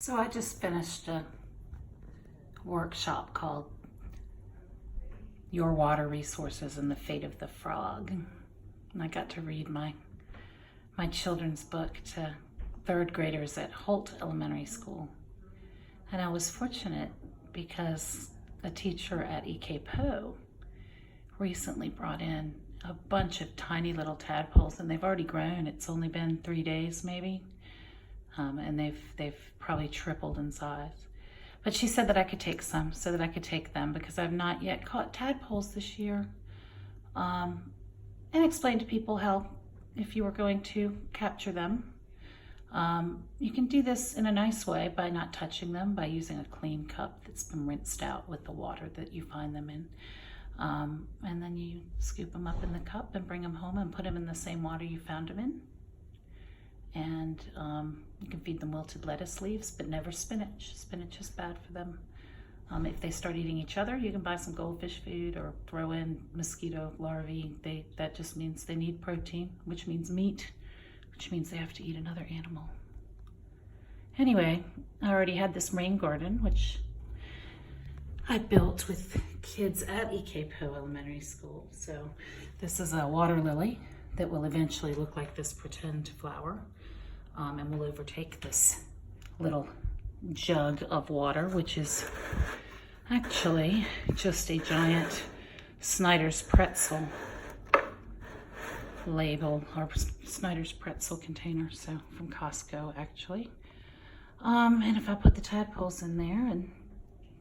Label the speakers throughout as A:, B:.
A: So I just finished a workshop called Your Water Resources and the Fate of the Frog. And I got to read my children's book to third graders at Holt Elementary School. And I was fortunate because a teacher at EK Poe recently brought in a bunch of tiny little tadpoles, and they've already grown. It's only been 3 days maybe. And they've probably tripled in size. But she said that I could take some, so that I could take them, because I've not yet caught tadpoles this year. And explain to people how, if you were going to capture them, you can do this in a nice way by not touching them, by using a clean cup that's been rinsed out with the water that you find them in. And then you scoop them up in the cup and bring them home and put them in the same water you found them in. And you can feed them wilted lettuce leaves, but never spinach. Spinach is bad for them. If they start eating each other, you can buy some goldfish food or throw in mosquito larvae. That just means they need protein, which means meat, which means they have to eat another animal. Anyway, I already had this rain garden, which I built with kids at EK Poe Elementary School. So this is a water lily that will eventually look like this pretend flower, and will overtake this little jug of water, which is actually just a giant Snyder's pretzel label, or Snyder's pretzel container, so from Costco actually. And if I put the tadpoles in there and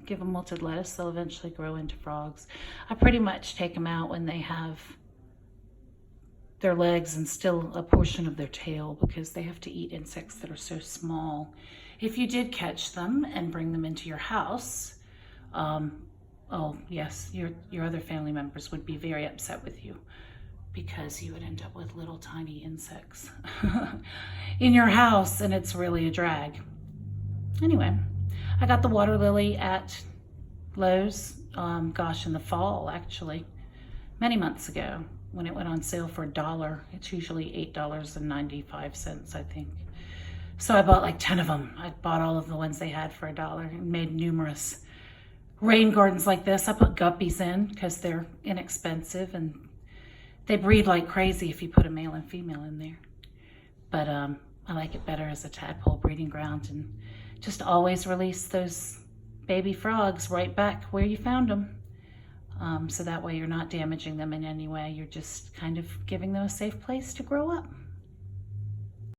A: give them wilted lettuce, they'll eventually grow into frogs. I pretty much take them out when they have their legs and still a portion of their tail, because they have to eat insects that are so small. If you did catch them and bring them into your house, oh yes, your other family members would be very upset with you, because you would end up with little tiny insects in your house, and it's really a drag. Anyway, I got the water lily at Lowe's, gosh, in the fall actually, many months ago, when it went on sale for $1. It's usually $8.95, I think. So I bought like 10 of them. I bought all of the ones they had for $1 and made numerous rain gardens like this. I put guppies in because they're inexpensive, and they breed like crazy if you put a male and female in there. But I like it better as a tadpole breeding ground, and just always release those baby frogs right back where you found them. So that way you're not damaging them in any way. You're just kind of giving them a safe place to grow up.